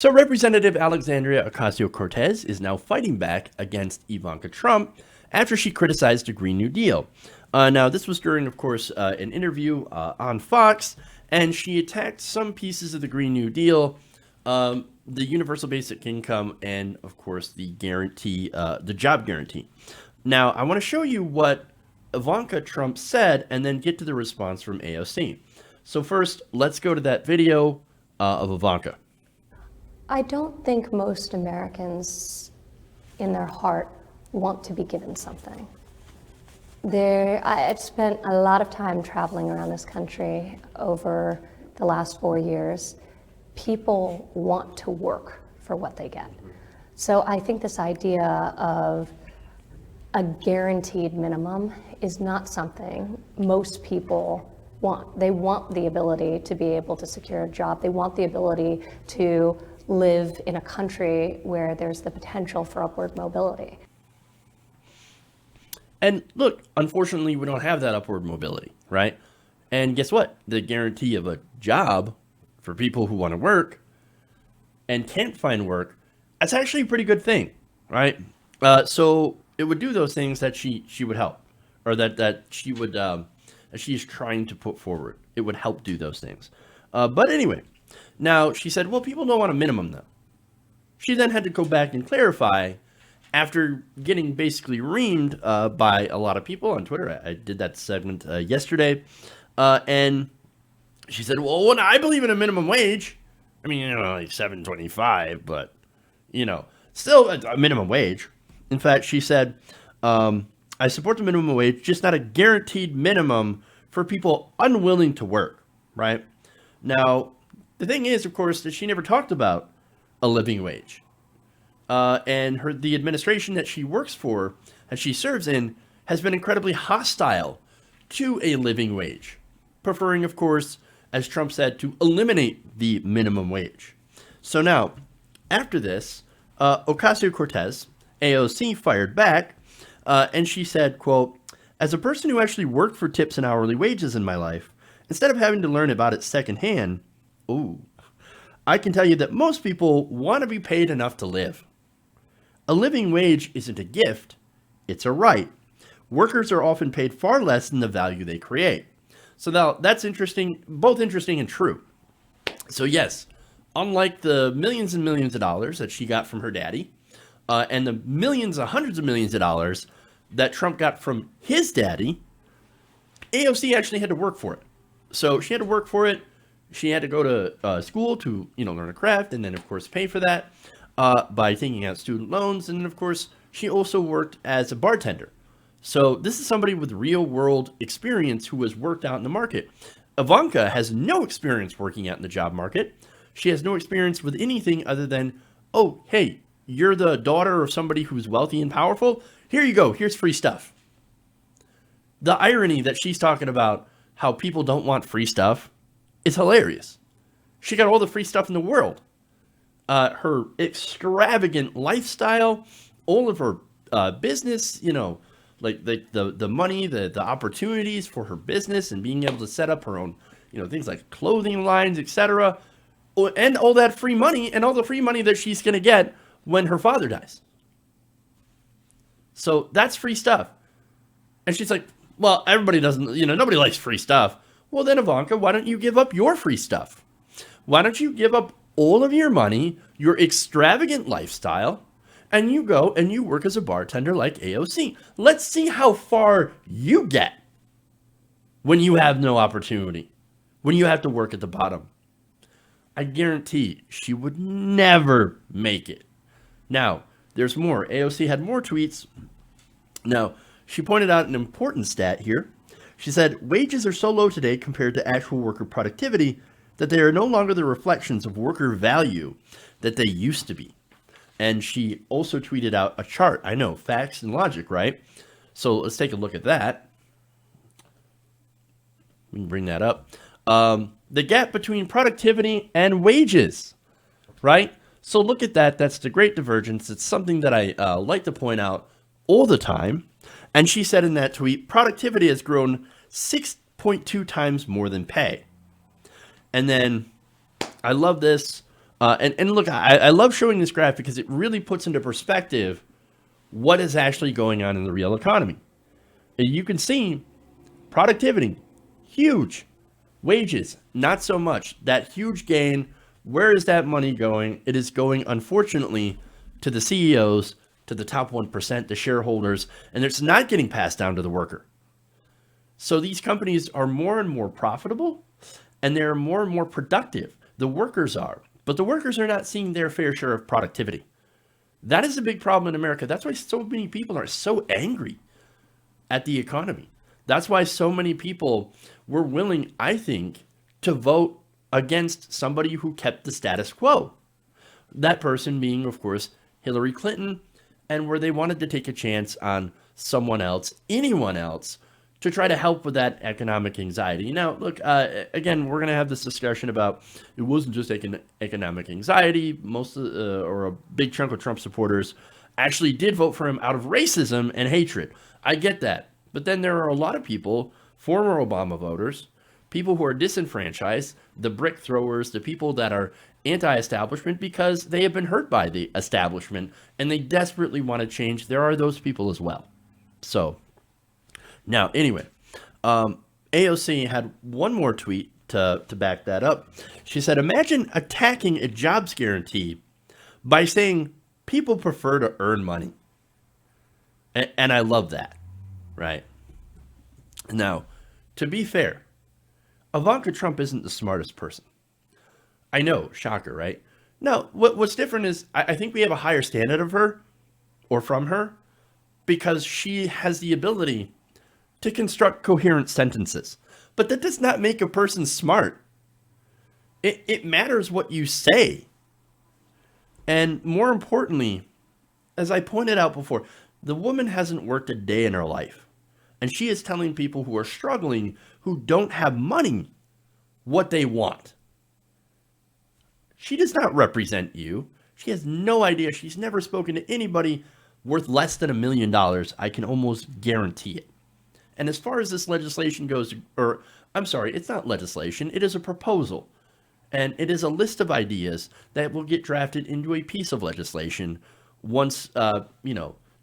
So Representative Alexandria Ocasio-Cortez is now fighting back against Ivanka Trump after she criticized the Green New Deal. Now, this was during, of course, an interview on Fox, and she attacked some pieces of the Green New Deal, the universal basic income, and, of course, the guarantee, the job guarantee. Now, I want to show you what Ivanka Trump said and then get to the response from AOC. So first, let's go to that video of Ivanka. I don't think most Americans in their heart want to be given something. I've spent a lot of time traveling around this country over the last 4 years. People want to work for what they get. So I think this idea of a guaranteed minimum is not something most people want. They want the ability to be able to secure a job. They want the ability to live in a country where there's the potential for upward mobility. And look, unfortunately, we don't have that upward mobility, right? And guess what? The guarantee of a job for people who want to work and can't find work, that's actually a pretty good thing, right? So it would do those things that she would help, or that she would that she's trying to put forward. It would help do those things. But anyway, now she said, well, people don't want a minimum though. She then had to go back and clarify after getting basically reamed by a lot of people on Twitter. I did that segment yesterday. And she said, well, when I believe in a minimum wage, I mean, like $7.25, but, still a minimum wage. In fact, she said, I support the minimum wage, just not a guaranteed minimum for people unwilling to work, right? Now, the thing is, of course, that she never talked about a living wage. And the administration that she works for, that she serves in, has been incredibly hostile to a living wage, preferring, of course, as Trump said, to eliminate the minimum wage. So now, after this, Ocasio-Cortez, AOC, fired back, and she said, quote, as a person who actually worked for tips and hourly wages in my life, instead of having to learn about it secondhand, I can tell you that most people want to be paid enough to live. A living wage isn't a gift, it's a right. Workers are often paid far less than the value they create. So now that's interesting, both interesting and true. So yes, unlike the millions and millions of dollars that she got from her daddy, and the millions, hundreds of millions of dollars that Trump got from his daddy, AOC actually had to work for it. So she had to work for it. She had to go to school to, learn a craft, and then, of course, pay for that by taking out student loans. And, of course, she also worked as a bartender. So this is somebody with real-world experience who has worked out in the market. Ivanka has no experience working out in the job market. She has no experience with anything other than, oh, hey, you're the daughter of somebody who's wealthy and powerful. Here you go. Here's free stuff. The irony that she's talking about how people don't want free stuff is hilarious. She got all the free stuff in the world. Her extravagant lifestyle, all of her business, like the money, the opportunities for her business and being able to set up her own, things like clothing lines, etc. And all that free money and all the free money that she's going to get when her father dies. So that's free stuff. And she's like, well, everybody doesn't, nobody likes free stuff. Well, then, Ivanka, why don't you give up your free stuff? Why don't you give up all of your money, your extravagant lifestyle, and you go and you work as a bartender like AOC? Let's see how far you get when you have no opportunity, when you have to work at the bottom. I guarantee she would never make it. Now, there's more. AOC had more tweets. Now, she pointed out an important stat here. She said, wages are so low today compared to actual worker productivity that they are no longer the reflections of worker value that they used to be. And she also tweeted out a chart. I know, facts and logic, right? So let's take a look at that. We can bring that up. The gap between productivity and wages, right? So look at that. That's the great divergence. It's something that I like to point out all the time. And she said in that tweet, productivity has grown 6.2 times more than pay. And then I love this. And look, I love showing this graph because it really puts into perspective what is actually going on in the real economy. And you can see productivity, huge. Wages, not so much. That huge gain, where is that money going? It is going, unfortunately, to the CEOs, to the top 1%, the shareholders, and it's not getting passed down to the worker. So these companies are more and more profitable, and they're more and more productive. The workers are, but the workers are not seeing their fair share of productivity. That is a big problem in America. That's why so many people are so angry at the economy. That's why so many people were willing, I think, to vote against somebody who kept the status quo. That person being, of course, Hillary Clinton, and where they wanted to take a chance on someone else, anyone else, to try to help with that economic anxiety. Now, look, again, we're going to have this discussion about it wasn't just economic anxiety. Or a big chunk of Trump supporters actually did vote for him out of racism and hatred. I get that. But then there are a lot of people, former Obama voters, people who are disenfranchised, the brick throwers, the people that are anti-establishment because they have been hurt by the establishment and they desperately want to change. There are those people as well. So, now, anyway, AOC had one more tweet to back that up. She said, imagine attacking a jobs guarantee by saying people prefer to earn money. And I love that. Right. Now, to be fair, Ivanka Trump isn't the smartest person. I know, shocker, right? No, what's different is I think we have a higher standard of her or from her because she has the ability to construct coherent sentences. But that does not make a person smart. It matters what you say. And more importantly, as I pointed out before, the woman hasn't worked a day in her life. And she is telling people who are struggling, who don't have money, what they want. She does not represent you. She has no idea. She's never spoken to anybody worth less than $1 million. I can almost guarantee it. And as far as this legislation goes, or I'm sorry, it's not legislation. It is a proposal. And it is a list of ideas that will get drafted into a piece of legislation once,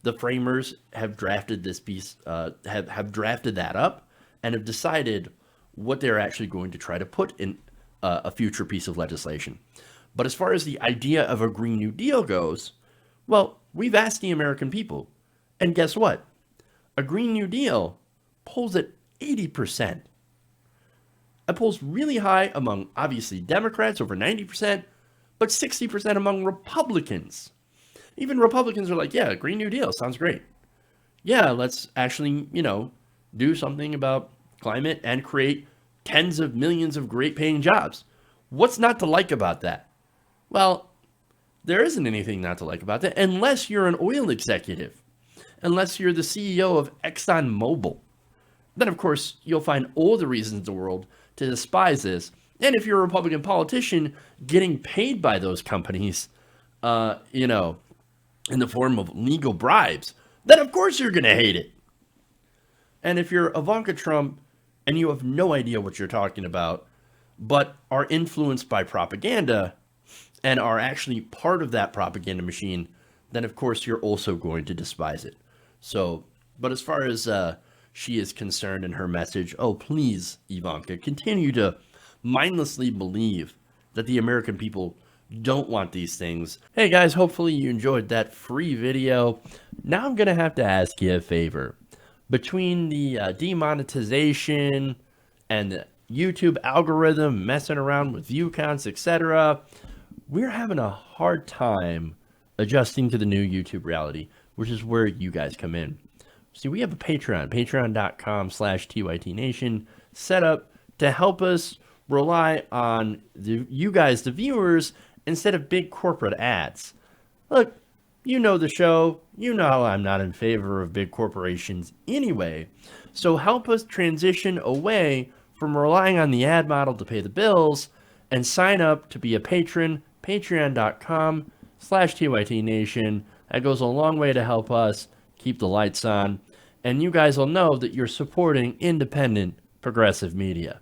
the framers have drafted this piece, have drafted that up and have decided what they're actually going to try to put in a future piece of legislation. But as far as the idea of a Green New Deal goes, well, we've asked the American people. And guess what? A Green New Deal polls at 80%. It polls really high among, obviously, Democrats, over 90%, but 60% among Republicans. Even Republicans are like, yeah, Green New Deal sounds great. Yeah, let's actually, do something about climate and create tens of millions of great paying jobs. What's not to like about that? Well, there isn't anything not to like about that unless you're an oil executive, unless you're the CEO of ExxonMobil. Then, of course, you'll find all the reasons in the world to despise this. And if you're a Republican politician getting paid by those companies, in the form of legal bribes, then of course you're going to hate it. And if you're Ivanka Trump and you have no idea what you're talking about, but are influenced by propaganda and are actually part of that propaganda machine, then of course you're also going to despise it. So, but as far as she is concerned in her message, oh, please, Ivanka, continue to mindlessly believe that the American people don't want these things. Hey guys, hopefully you enjoyed that free video. Now I'm going to have to ask you a favor. Between the demonetization and the YouTube algorithm messing around with view counts, etc., we're having a hard time adjusting to the new YouTube reality, which is where you guys come in. See, we have a Patreon, patreon.com/TYTNation, set up to help us rely on you guys, the viewers, instead of big corporate ads. Look, you know the show. You know I'm not in favor of big corporations anyway. So help us transition away from relying on the ad model to pay the bills and sign up to be a patron, patreon.com/TYTNation. That goes a long way to help us keep the lights on. And you guys will know that you're supporting independent progressive media.